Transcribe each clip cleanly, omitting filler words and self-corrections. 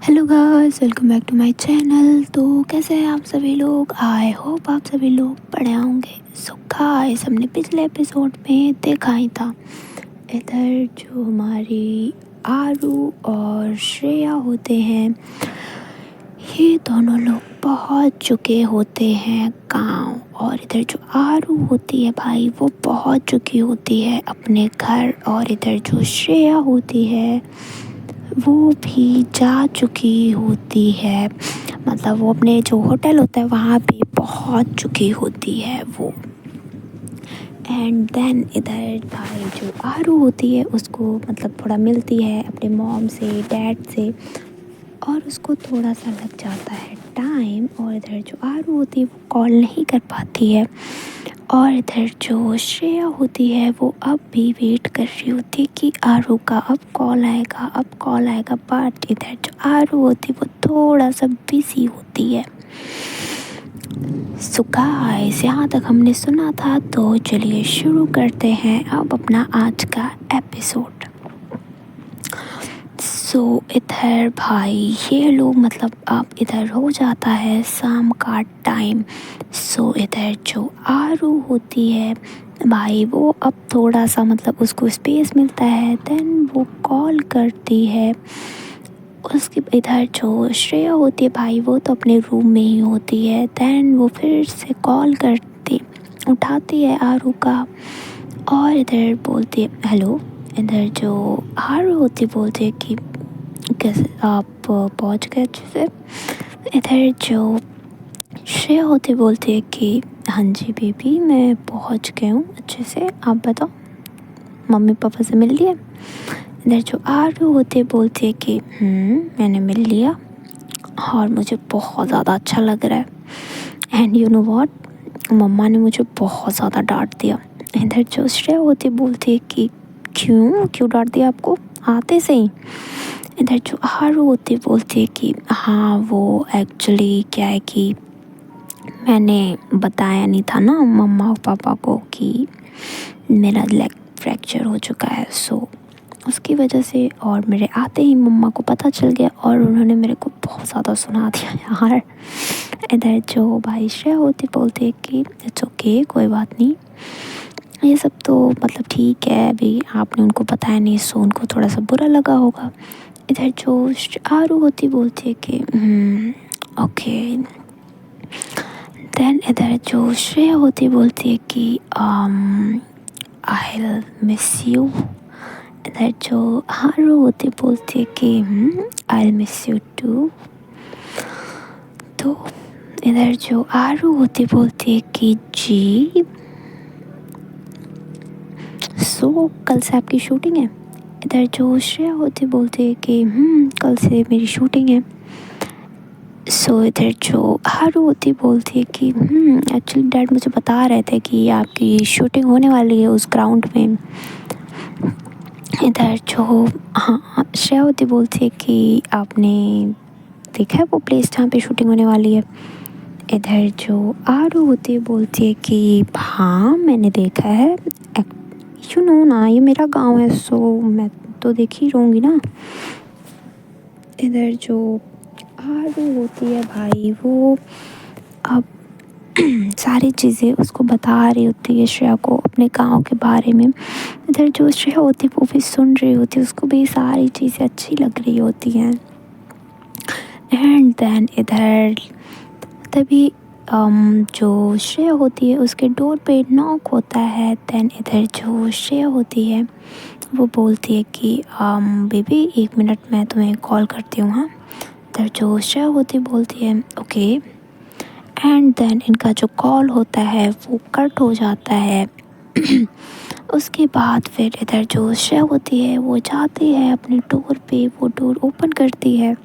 Hello guys, welcome back to my channel. तो कैसे हैं आप सभी लोग? आई होप आप सभी लोग बढ़िया होंगे। सो गाइस, हमने पिछले एपिसोड में देखा ही था, इधर जो हमारी आरू और श्रेया होते हैं, ये दोनों लोग पहुंच चुके होते हैं गांव। और इधर जो आरू होती है भाई, वो पहुंच चुकी होती है अपने घर। और इधर जो श्रेया होती है वो भी जा चुकी होती है, मतलब वो अपने जो होटल होता है वहाँ पे पहुँच चुकी होती है वो। एंड देन इधर भाई जो आरू होती है उसको मतलब थोड़ा मिलती है अपने मॉम से, डैड से, और उसको थोड़ा सा लग जाता है टाइम। और इधर जो आरू होती है वो कॉल नहीं कर पाती है। और इधर जो श्रेया होती है वो अब भी वेट कर रही होती है कि आरू का अब कॉल आएगा, अब कॉल आएगा। बट इधर जो आरू होती है वो थोड़ा सा बिजी होती है। सो गाइस, यहाँ तक हमने सुना था, तो चलिए शुरू करते हैं अब अपना आज का एपिसोड। सो इधर भाई ये लोग मतलब अब इधर हो जाता है शाम का टाइम। सो इधर जो आरू होती है भाई, वो अब थोड़ा सा मतलब उसको स्पेस मिलता है, देन वो कॉल करती है। उसके इधर जो श्रेया होती है भाई, वो तो अपने रूम में ही होती है। देन वो फिर से कॉल करती, उठाती है आरू का, और इधर बोलती है हेलो। इधर जो आरू होती बोलती है कि कैसे आप पहुंच गए अच्छे से। इधर जो श्रेया होती बोलती है कि हाँ जी बेबी, मैं पहुंच गई हूँ अच्छे से, आप बताओ मम्मी पापा से मिल लिए। इधर जो आरू होती बोलती है कि मैंने मिल लिया और मुझे बहुत ज़्यादा अच्छा लग रहा है। एंड यू नो व्हाट, मम्मा ने मुझे बहुत ज़्यादा डांट दिया। इधर जो श्रेया होती बोलती है कि क्यों क्यों डांट दिया आपको आते से ही। इधर जो आरू होती बोलती है कि हाँ वो एक्चुअली क्या है कि मैंने बताया नहीं था ना मम्मा और पापा को कि मेरा लेग फ्रैक्चर हो चुका है। सो उसकी वजह से और मेरे आते ही मम्मा को पता चल गया और उन्होंने मेरे को बहुत ज़्यादा सुना दिया यार। इधर जो भाई श्रेया होती बोलती है कि इट्स ओके, कोई बात नहीं, ये सब तो मतलब ठीक है, अभी आपने उनको बताया नहीं सो उनको थोड़ा सा बुरा लगा होगा। इधर जो आरू होती बोलती है कि ओके। देन इधर जो श्रेया होती बोलती है कि आई विल मिस यू। इधर जो आरू होती बोलती है कि I will miss you too. तो इधर जो आरू होती बोलती है कि जी सो कल से आपकी शूटिंग है। इधर जो श्रेया होती बोलती है कि कल से मेरी शूटिंग है। सो इधर जो आरू होती बोलती है कि एक्चुअली डैड मुझे बता रहे थे कि आपकी शूटिंग होने वाली है उस ग्राउंड में। इधर जो श्रेया होती बोलती है कि आपने देखा है वो प्लेस जहाँ पे शूटिंग होने वाली है। इधर जो आरू होती बोलती है कि हाँ मैंने देखा है, यू नो ना ये मेरा गांव है, सो मैं तो देख ही रहूँगी ना। इधर जो आरू होती है भाई, वो अब सारी चीज़ें उसको बता रही होती है श्रेया को अपने गांव के बारे में। इधर जो श्रेया होती है वो भी सुन रही होती है, उसको भी सारी चीज़ें अच्छी लग रही होती हैं। एंड देन इधर तभी जो श्रेया होती है उसके डोर पे नॉक होता है। देन इधर जो श्रेया होती है वो बोलती है कि बेबी एक मिनट मैं तुम्हें कॉल करती हूँ। हाँ, इधर जो श्रेया होती बोलती है ओके। एंड देन इनका जो कॉल होता है वो कट हो जाता है। उसके बाद फिर इधर जो श्रेया होती है वो जाती है अपने डोर पे, वो डोर ओपन करती है।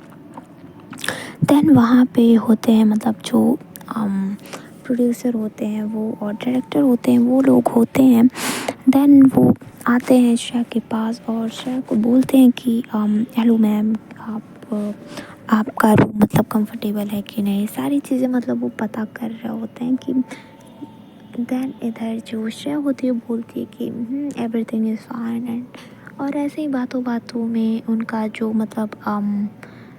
देन वहाँ पे होते हैं मतलब जो प्रोड्यूसर होते हैं वो और डायरेक्टर होते हैं, वो लोग होते हैं। देन वो आते हैं श्रेया के पास और श्रेया को बोलते हैं कि हेलो मैम, आपका रूम मतलब कंफर्टेबल है कि नहीं, सारी चीज़ें मतलब वो पता कर रहे होते हैं कि। देन इधर जो श्रेया होती है बोलती है कि एवरीथिंग इज़ फाइन। एंड और ऐसे ही बातों बातों में उनका जो मतलब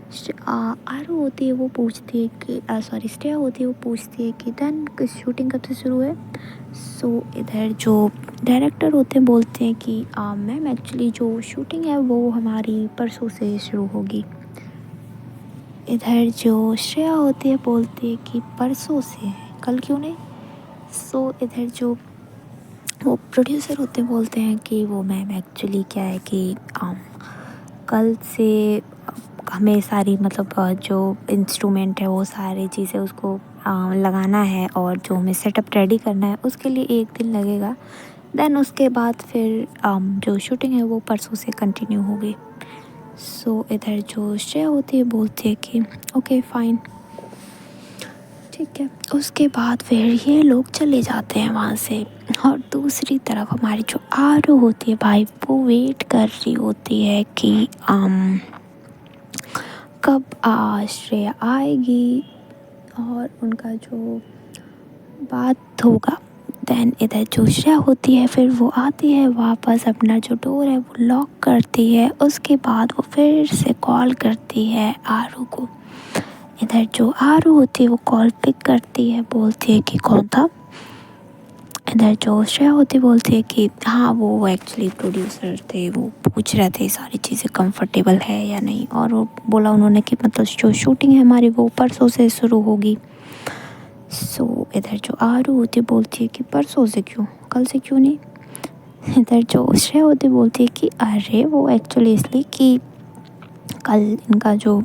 आरू होती है वो पूछती है कि सॉरी श्रेया होती है वो पूछती है कि देन शूटिंग कब से शुरू है। सो इधर जो डायरेक्टर होते हैं बोलते हैं कि मैम एक्चुअली जो शूटिंग है वो हमारी परसों से शुरू होगी। इधर जो श्रेया होती है बोलती है कि परसों से, कल क्यों नहीं। सो इधर जो वो प्रोड्यूसर होते हैं बोलते हैं कि वो मैम एक्चुअली क्या है कि कल से हमें सारी मतलब जो इंस्ट्रूमेंट है वो सारी चीज़ें उसको लगाना है और जो हमें सेटअप रेडी करना है उसके लिए एक दिन लगेगा। देन उसके बाद फिर जो शूटिंग है वो परसों से कंटिन्यू होगी। सो इधर जो श्रेया होती है बोलती है कि ओके फाइन, ठीक है। उसके बाद फिर ये लोग चले जाते हैं वहाँ से और दूसरी तरफ हमारी जो आरू होती है भाई वो वेट कर रही होती है कि कब श्रेया आएगी और उनका जो बात होगा। देन इधर जो श्रेया होती है फिर वो आती है वापस, अपना जो डोर है वो लॉक करती है। उसके बाद वो फिर से कॉल करती है आरू को। इधर जो आरू होती है वो कॉल पिक करती है, बोलती है कि कौन था। इधर जो श्रेया होती बोलती है कि हाँ वो एक्चुअली प्रोड्यूसर थे, वो पूछ रहे थे सारी चीज़ें कंफर्टेबल है या नहीं, और वो बोला उन्होंने कि मतलब जो शूटिंग है हमारी वो परसों से शुरू होगी। सो इधर जो आरू होती बोलती है कि परसों से क्यों, कल से क्यों नहीं। इधर जो श्रेया होती बोलती है कि अरे वो एक्चुअली इसलिए कि कल इनका जो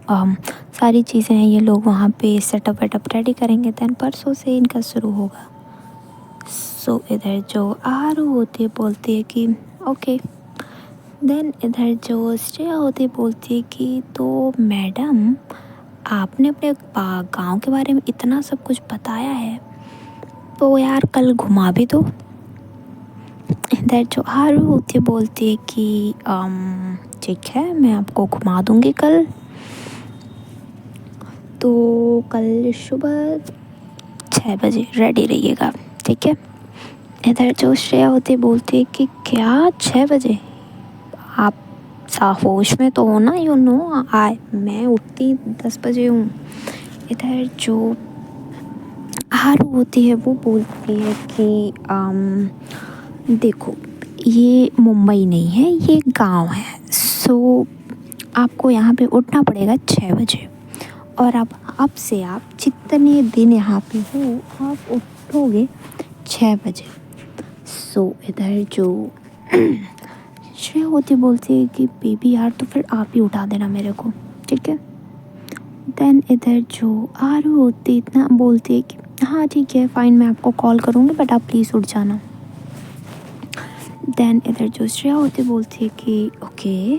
सारी चीज़ें हैं ये लोग वहाँ पे सेटअप वेटअप रेडी करेंगे, दैन परसों से इनका शुरू होगा। सो इधर जो आरू होती है बोलती है कि ओके। देन इधर जो श्रेया होती है बोलती है कि तो मैडम आपने अपने गांव के बारे में इतना सब कुछ बताया है तो यार कल घुमा भी दो। इधर जो आरू होती है बोलती है कि ठीक है मैं आपको घुमा दूँगी कल, तो कल सुबह 6 बजे रेडी रहिएगा, ठीक है। इधर जो श्रेया होती है बोलती है कि क्या 6 बजे, आप होश में तो हो ना, यू नो आए मैं उठती 10 बजे हूँ। इधर जो आरू होती है वो बोलती है कि देखो ये मुंबई नहीं है ये गांव है, सो आपको यहाँ पे उठना पड़ेगा 6 बजे, और अब से आप जितने दिन यहाँ पे हो आप उठोगे 6 बजे। सो इधर जो श्रेया होती बोलती है कि बेबी यार तो फिर आप ही उठा देना मेरे को, ठीक है। देन इधर जो आरू होती इतना बोलती है कि हाँ ठीक है फ़ाइन मैं आपको कॉल करूँगी बट आप प्लीज़ उठ जाना। देन इधर जो श्रेया होती बोलती है कि ओके,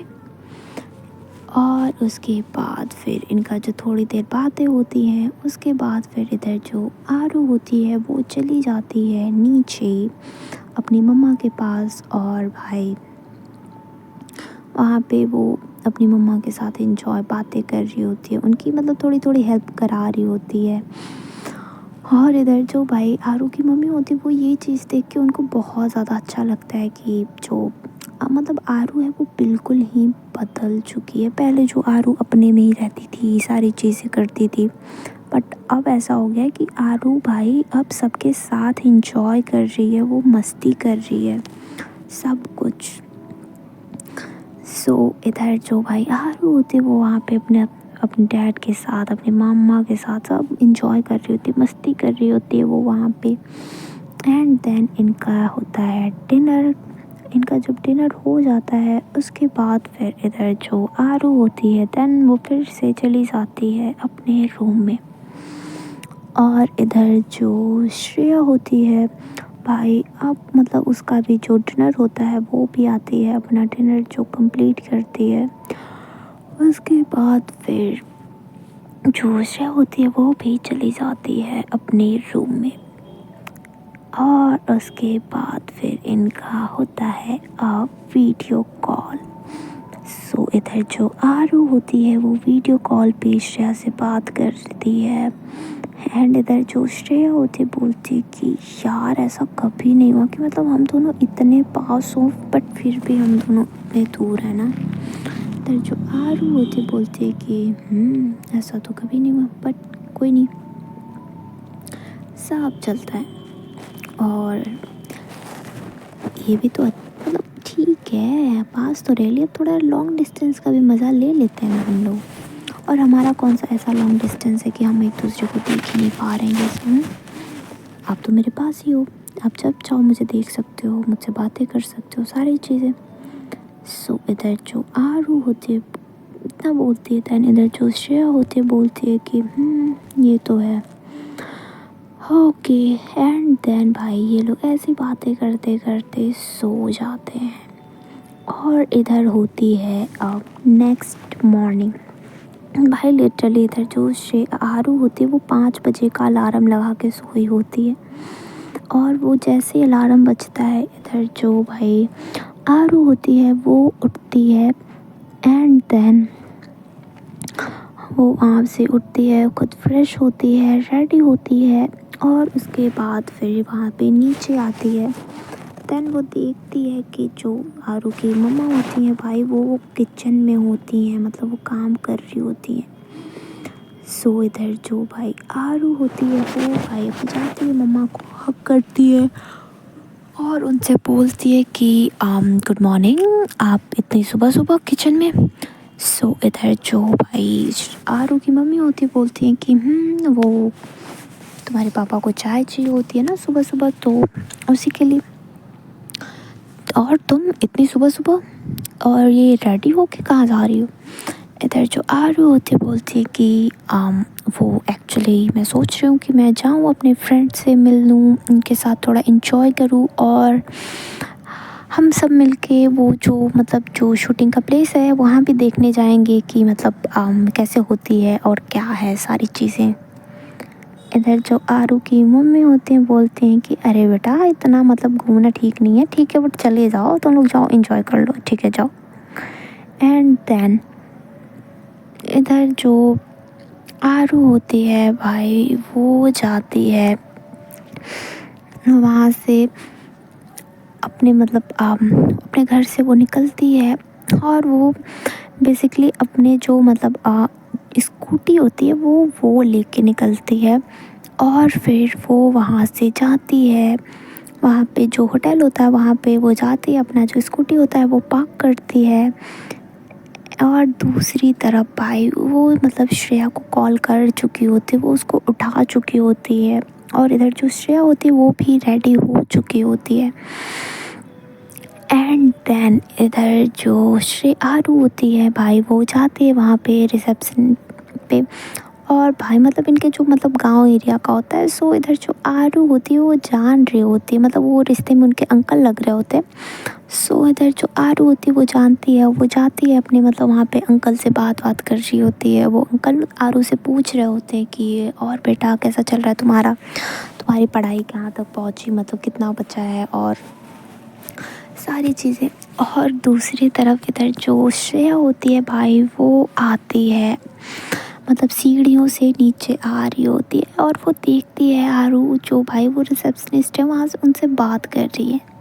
और उसके बाद फिर इनका जो थोड़ी देर बातें होती हैं उसके बाद फिर इधर जो आरू होती है वो चली जाती है नीचे अपनी मम्मा के पास, और भाई वहाँ पे वो अपनी मम्मा के साथ एंजॉय बातें कर रही होती है, उनकी मतलब थोड़ी थोड़ी हेल्प करा रही होती है। और इधर जो भाई आरू की मम्मी होती है वो ये चीज़ देख के उनको बहुत ज़्यादा अच्छा लगता है कि जो मतलब आरू है वो बिल्कुल ही बदल चुकी है। पहले जो आरू अपने में ही रहती थी सारी चीज़ें करती थी, बट अब ऐसा हो गया है कि आरू भाई अब सबके साथ एंजॉय कर रही है, वो मस्ती कर रही है सब कुछ। सो इधर जो भाई आरू होती है वो वहाँ पे अपने डैड के साथ अपने मामा के साथ सब इंजॉय कर रही होती है, मस्ती कर रही होती है वो वहाँ पे। एंड देन इनका होता है डिनर। इनका जब डिनर हो जाता है उसके बाद फिर इधर जो आरू होती है देन वो फिर से चली जाती है अपने रूम में, और इधर जो श्रेया होती है भाई अब मतलब उसका भी जो डिनर होता है वो भी आती है अपना डिनर जो कंप्लीट करती है। उसके बाद फिर जो श्रेया होती है वो भी चली जाती है अपने रूम में, और उसके बाद फिर इनका होता है वीडियो कॉल। सो इधर जो आरू होती है वो वीडियो कॉल पे श्रेया से बात करती है, एंड इधर जो श्रेया होती है बोलती है कि यार ऐसा कभी नहीं हुआ कि मतलब हम दोनों इतने पास हों बट फिर भी हम दोनों इतने दूर हैं ना। इधर जो आरू होती बोलती है कि ऐसा तो कभी नहीं हुआ, बट कोई नहीं, सब चलता है। और ये भी तो मतलब ठीक है, पास तो रह लिया, थोड़ा लॉन्ग डिस्टेंस का भी मज़ा ले लेते हैं ना हम लोग। और हमारा कौन सा ऐसा लॉन्ग डिस्टेंस है कि हम एक दूसरे को देख ही नहीं पा रहे हैं इसमें। आप तो मेरे पास ही हो, आप जब चाहो मुझे देख सकते हो, मुझसे बातें कर सकते हो, सारी चीज़ें। सो इधर जो आरू होती है इतना बोलती है, दैन इधर जो श्रेया होती है बोलती है कि ये तो है। ओके, एंड देन भाई ये लोग ऐसी बातें करते करते सो जाते हैं। और इधर होती है नेक्स्ट मॉर्निंग। भाई लिटरली इधर जो आरू होती है वो 5 बजे का अलार्म लगा के सोई होती है। और वो जैसे अलार्म बजता है, इधर जो भाई आरू होती है वो उठती है। एंड देन वो वहाँ से उठती है, खुद फ्रेश होती है, रेडी होती है, और उसके बाद फिर वहाँ पे नीचे आती है। देन वो देखती है कि जो आरू की मम्मा होती हैं भाई वो किचन में होती हैं, मतलब वो काम कर रही होती हैं। सो इधर जो भाई आरू होती है वो भाई अब जाती है, मम्मा को हक करती है और उनसे बोलती है कि गुड मॉर्निंग, आप इतनी सुबह सुबह किचन में। सो इधर जो भाई आरू की मम्मी होती है बोलती हैं कि वो तुम्हारे पापा को चाय चाहिए होती है ना सुबह सुबह, तो उसी के लिए। और तुम इतनी सुबह सुबह और ये रेडी हो के कहाँ जा रही हो? इधर जो आरू होती है बोलती है कि वो एक्चुअली मैं सोच रही हूँ कि मैं जाऊँ अपने फ्रेंड से मिल लूँ, उनके साथ थोड़ा इंजॉय करूँ, और हम सब मिलके वो जो मतलब जो शूटिंग का प्लेस है वहाँ भी देखने जाएंगे कि मतलब कैसे होती है और क्या है सारी चीज़ें। इधर जो आरू की मम्मी होती हैं बोलते हैं कि अरे बेटा इतना मतलब घूमना ठीक नहीं है, ठीक है बट चले जाओ, तुम लोग जाओ इंजॉय कर लो, ठीक है जाओ। एंड देन इधर जो आरू होती है भाई वो जाती है वहाँ से अपने मतलब अपने घर से वो निकलती है, और वो बेसिकली अपने जो मतलब स्कूटी होती है वो लेके निकलती है। और फिर वो वहाँ से जाती है, वहाँ पे जो होटल होता है वहाँ पे वो जाती है, अपना जो स्कूटी होता है वो पार्क करती है। और दूसरी तरफ भाई वो मतलब श्रेया को कॉल कर चुकी होती है, वो उसको उठा चुकी होती है, और इधर जो श्रेया होती है वो भी रेडी हो चुकी होती है। एंड देन इधर जो आरू होती है भाई वो जाती है वहाँ पे रिसेप्शन पे, और भाई मतलब इनके जो मतलब गांव एरिया का होता है। सो इधर जो आरू होती है वो जान रही होती है, मतलब वो रिश्ते में उनके अंकल लग रहे होते हैं। सो इधर जो आरू होती है वो जानती है, वो जाती है अपने मतलब वहाँ पे अंकल से बात कर रही होती है। वो अंकल आरू से पूछ रहे होते हैं कि और बेटा कैसा चल रहा है तुम्हारा, तुम्हारी पढ़ाई कहाँ तक पहुँची, मतलब कितना बचा है और सारी चीज़ें। और दूसरी तरफ इधर जो श्रेया होती है भाई वो आती है, मतलब सीढ़ियों से नीचे आ रही होती है, और वो देखती है आरू जो भाई वो रिसेप्शनिस्ट है वहाँ से उनसे बात कर रही है।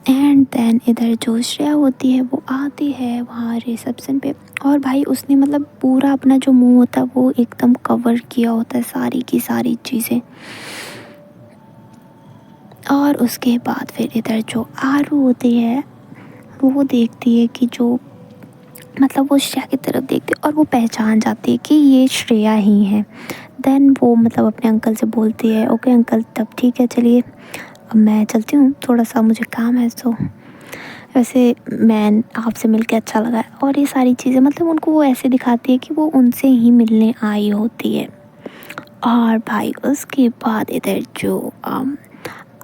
एंड देन इधर जो श्रेया होती है वो आती है वहाँ रिसेप्शन पे, और भाई उसने मतलब पूरा अपना जो मुंह होता है वो एकदम कवर किया होता है, सारी की सारी चीज़ें। और उसके बाद फिर इधर जो आरू होती है वो देखती है कि जो मतलब वो श्रेया की तरफ देखती है और वो पहचान जाती है कि ये श्रेया ही है। देन वो मतलब अपने अंकल से बोलती है ओके अंकल तब ठीक है चलिए अब मैं चलती हूँ, थोड़ा सा मुझे काम है। तो वैसे मैं आपसे मिलके अच्छा लगा, और ये सारी चीज़ें मतलब उनको वो ऐसे दिखाती है कि वो उनसे ही मिलने आई होती है। और भाई उसके बाद इधर जो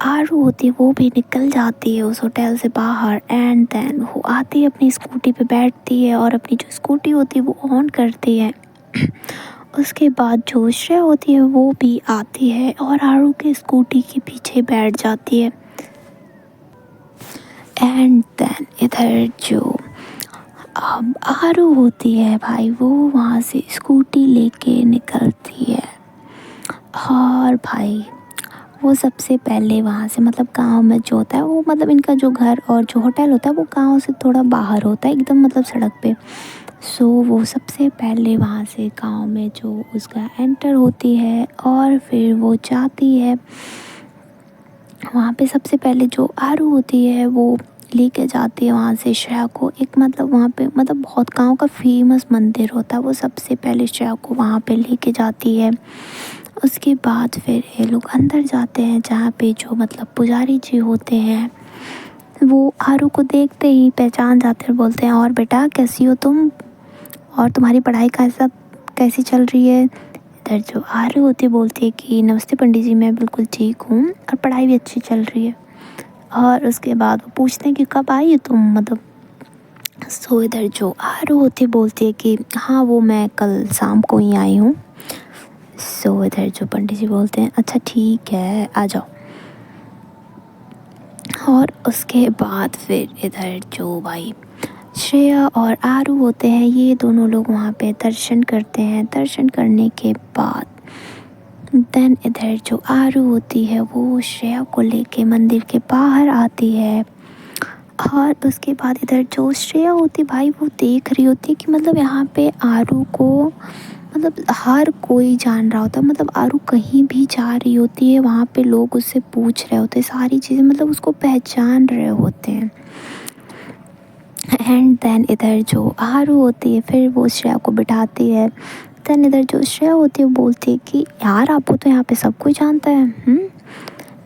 आरू होती है वो भी निकल जाती है उस होटल से बाहर। एंड देन वो आती है अपनी स्कूटी पे बैठती है और अपनी जो स्कूटी होती है वो ऑन करती है। उसके बाद जो श्रेया होती है वो भी आती है और आरू के स्कूटी के पीछे बैठ जाती है। एंड देन इधर जो आरू होती है भाई वो वहाँ से स्कूटी लेके निकलती है, और भाई वो सबसे पहले वहाँ से मतलब गांव में जो होता है वो मतलब इनका जो घर और जो होटल होता है वो गांव से थोड़ा बाहर होता है एकदम मतलब सड़क पे। सो वो सबसे पहले वहाँ से गांव में जो उसका एंटर होती है और फिर वो जाती है वहाँ पे। सबसे पहले जो आरू होती है वो लेके जाती है वहाँ से श्रेया को एक मतलब वहाँ पे मतलब बहुत गांव का फेमस मंदिर होता है। वो सबसे पहले श्रेया को वहाँ पे लेके जाती है। उसके बाद फिर ये लोग अंदर जाते हैं जहाँ पे जो मतलब पुजारी जी होते हैं वो आरू को देखते ही पहचान जाते हैं। बोलते हैं और बेटा कैसी हो तुम, और तुम्हारी पढ़ाई का सब कैसी चल रही है। इधर जो आरू होती बोलती है कि नमस्ते पंडित जी, मैं बिल्कुल ठीक हूँ और पढ़ाई भी अच्छी चल रही है। और उसके बाद वो पूछते हैं कि कब आई हो तुम मतलब। सो इधर जो आरू होती बोलती है कि हाँ वो मैं कल शाम को ही आई हूँ। सो इधर जो पंडित जी बोलते हैं अच्छा ठीक है आ जाओ। और उसके बाद फिर इधर जो भाई श्रेया और आरू होते हैं ये दोनों लोग वहाँ पे दर्शन करते हैं। दर्शन करने के बाद देन इधर जो आरू होती है वो श्रेया को लेके मंदिर के बाहर आती है। और उसके बाद इधर जो श्रेया होती भाई वो देख रही होती है कि मतलब यहाँ पे आरू को मतलब हर कोई जान रहा होता है। मतलब आरू कहीं भी जा रही होती है वहाँ पे लोग उससे पूछ रहे होते हैं सारी चीज़ें, मतलब उसको पहचान रहे होते हैं। एंड देन इधर जो आरू होती है फिर वो श्रेया को बिठाती है। देन इधर जो श्रेया होती है वो बोलती है कि यार आपको तो यहाँ पे सब कोई जानता है।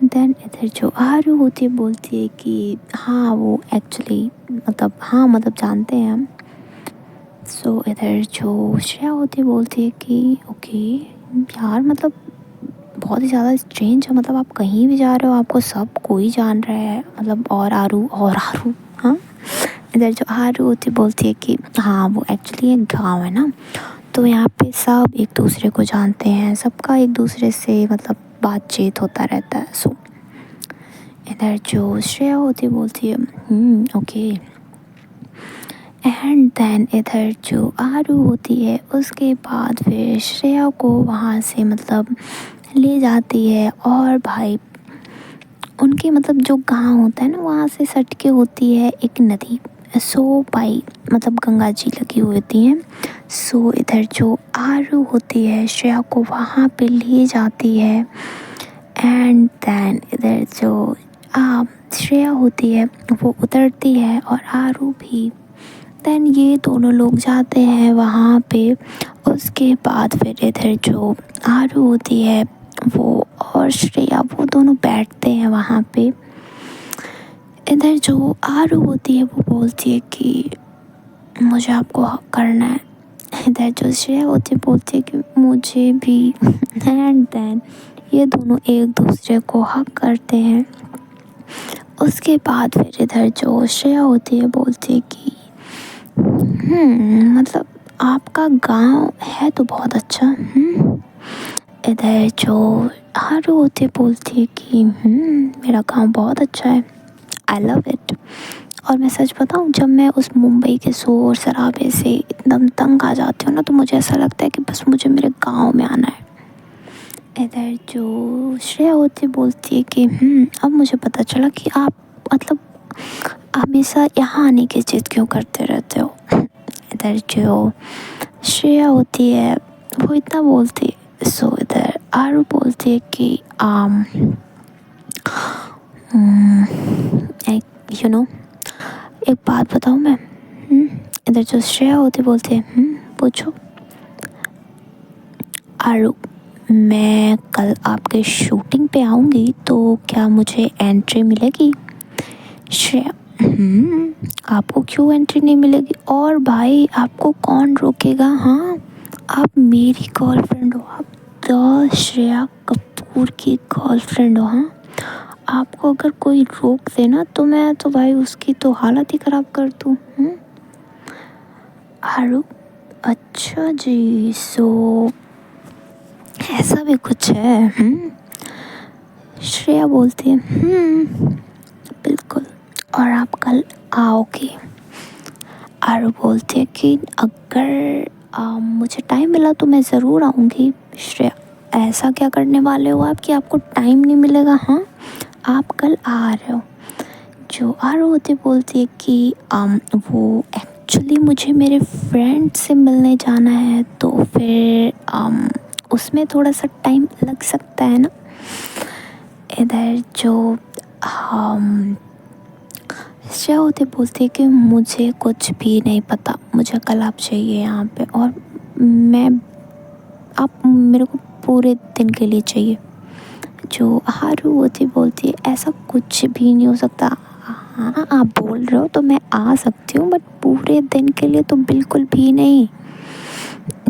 देन इधर जो आरू होती है बोलती है कि हाँ वो एक्चुअली मतलब हाँ मतलब जानते हैं हम। सो इधर जो श्रेया होती है बोलती है कि ओके यार मतलब बहुत ही ज़्यादा स्ट्रेंज है, मतलब आप कहीं भी जा रहे हो आपको सब कोई जान रहा है मतलब। और आरू हाँ। इधर जो आरू होती बोलती है कि हाँ वो एक्चुअली एक गांव है ना, तो यहाँ पे सब एक दूसरे को जानते हैं, सबका एक दूसरे से मतलब बातचीत होता रहता है। सो इधर जो श्रेया होती बोलती है ओके। एंड देन इधर जो आरू होती है उसके बाद फिर श्रेया को वहाँ से मतलब ले जाती है। और भाई उनके मतलब जो गांव होता है ना वहाँ से सट के होती है एक नदी। सो भाई मतलब गंगा जी लगी हुई होती हैं। सो इधर जो आरू होती है श्रेया को वहाँ पे ले जाती है। एंड देन इधर जो श्रेया होती है वो उतरती है और आरू भी। देन ये दोनों लोग जाते हैं वहाँ पे। उसके बाद फिर इधर जो आरू होती है वो और श्रेया वो दोनों बैठते हैं वहाँ पे। इधर जो आरू होती है वो बोलती है कि मुझे आपको हक करना है। इधर जो श्रेया होती है बोलती है कि मुझे भी। एंड देन ये दोनों एक दूसरे को हक करते हैं। उसके बाद फिर इधर जो श्रेया होती है बोलती है कि मतलब आपका गांव है तो बहुत अच्छा। इधर जो आरू होती है बोलती है कि मेरा गांव बहुत अच्छा है, आई लव इट। और मैं सच बताऊं जब मैं उस मुंबई के शोर शराबे से एकदम तंग आ जाती हूँ ना तो मुझे ऐसा लगता है कि बस मुझे मेरे गांव में आना है। इधर जो श्रेया होती बोलती है कि अब मुझे पता चला कि आप मतलब हमेशा यहाँ आने की जिद क्यों करते रहते हो। इधर जो श्रेया होती है वो इतना बोलती है। सो इधर आरू बोलती है कि एक बात बताऊँ मैं। इधर जो श्रेया होती बोलती है पूछो। आरू मैं कल आपके शूटिंग पे आऊँगी तो क्या मुझे एंट्री मिलेगी। श्रेया आपको क्यों एंट्री नहीं मिलेगी, और भाई आपको कौन रोकेगा। हाँ आप मेरी गर्लफ्रेंड हो, आप द श्रेया कपूर की गर्लफ्रेंड हो। हाँ आपको अगर कोई रोक दे ना तो मैं तो भाई उसकी तो हालत ही ख़राब कर दूँ। आरू अच्छा जी, सो ऐसा भी कुछ है। श्रेया बोलती है बिल्कुल, और आप कल आओगे। आरू बोलती है कि अगर मुझे टाइम मिला तो मैं ज़रूर आऊँगी। श्रेया ऐसा क्या करने वाले हो आप कि आपको टाइम नहीं मिलेगा? हाँ, आप कल आ रहे हो। जो आरू होती बोलती है कि वो एक्चुअली मुझे मेरे फ्रेंड से मिलने जाना है, तो फिर उसमें थोड़ा सा टाइम लग सकता है ना। इधर जो हम श्रेया होती बोलती है कि मुझे कुछ भी नहीं पता, मुझे कल आप चाहिए यहाँ पे, और मैं आप मेरे को पूरे दिन के लिए चाहिए। जो हारू होती बोलती है ऐसा कुछ भी नहीं हो सकता। हाँ, आप बोल रहे हो तो मैं आ सकती हूँ, बट पूरे दिन के लिए तो बिल्कुल भी नहीं।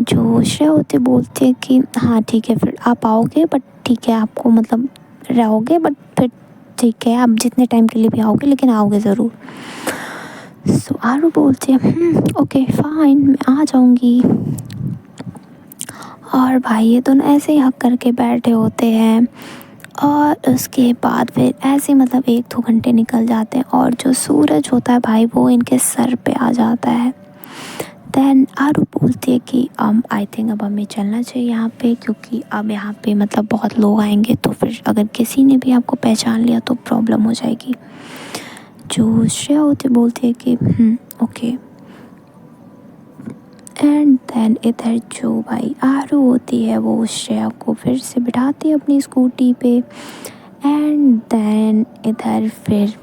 जो श्रेया होती बोलती है कि हाँ ठीक है, फिर आप आओगे, बट ठीक है आपको मतलब रहोगे, बट फिर ठीक है आप जितने टाइम के लिए भी आओगे, लेकिन आओगे ज़रूर। सो आरू बोलती है ओके फाइन, मैं आ जाऊँगी। और भाई ये दोनों ऐसे ही हक करके बैठे होते हैं, और उसके बाद फिर ऐसे मतलब 1-2 घंटे निकल जाते हैं, और जो सूरज होता है भाई वो इनके सर पे आ जाता है। देन आरू बोलती है कि आई थिंक अब हमें चलना चाहिए यहाँ पे, क्योंकि अब यहाँ पे मतलब बहुत लोग आएंगे, तो फिर अगर किसी ने भी आपको पहचान लिया तो प्रॉब्लम हो जाएगी। जो श्रेया होती बोलती है कि ओके। एंड देन इधर जो भाई आरू होती है वो श्रेया को फिर से बिठाती है अपनी स्कूटी पे। एंड देन इधर फिर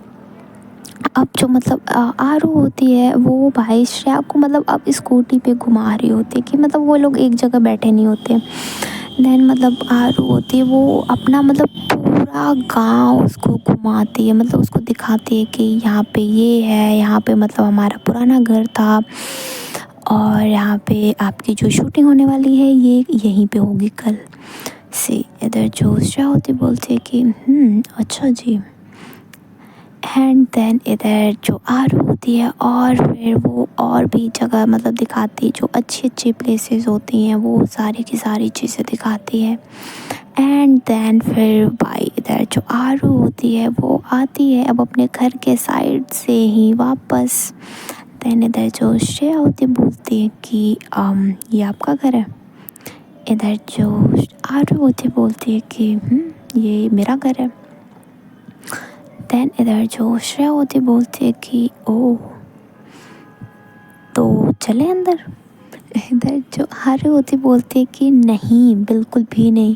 अब जो मतलब आरू होती है वो भाई श्रेया को मतलब अब स्कूटी पे घुमा रही होती है, कि मतलब वो लोग एक जगह बैठे नहीं होते। देन मतलब आरू होती है वो अपना मतलब पूरा गांव उसको घुमाती है, मतलब उसको दिखाती है कि यहाँ पे ये है, यहाँ पे मतलब हमारा पुराना घर था, और यहाँ पे आपकी जो शूटिंग होने वाली है ये यहीं पे होगी कल से। इधर जो श्रेया होती बोलती है कि अच्छा जी। एंड देन इधर जो आरू होती है और फिर वो और भी जगह मतलब दिखाती है, जो अच्छी अच्छी प्लेसेस होती हैं वो सारी की सारी चीज़ें दिखाती है। एंड देन फिर भाई इधर जो आरू होती है वो आती है अब अपने घर के साइड से ही वापस। देन इधर जो श्रेया होती बोलती है कि ये आपका घर है। इधर जो आरू होती बोलती है कि ये मेरा घर है। देन इधर जो श्रेया होती बोलती है कि ओह, तो चले अंदर। इधर जो आरू होती बोलती है कि नहीं, बिल्कुल भी नहीं,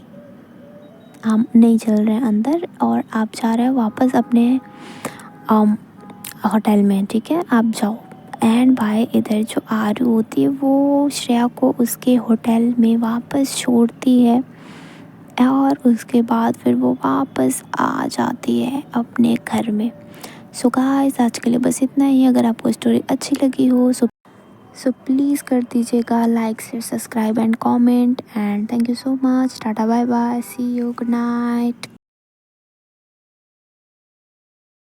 हम नहीं चल रहे हैं अंदर, और आप जा रहे हो वापस अपने होटल में, ठीक है आप जाओ। एंड भाई इधर जो आरू होती है वो श्रेया को उसके होटल में वापस छोड़ती है, और उसके बाद फिर वो वापस आ जाती है अपने घर में। सो गाइस आज के लिए बस इतना ही। अगर आपको स्टोरी अच्छी लगी हो सो प्लीज़ कर दीजिएगा like share subscribe and comment, and thank you so much. Tata bye bye, see you, good night.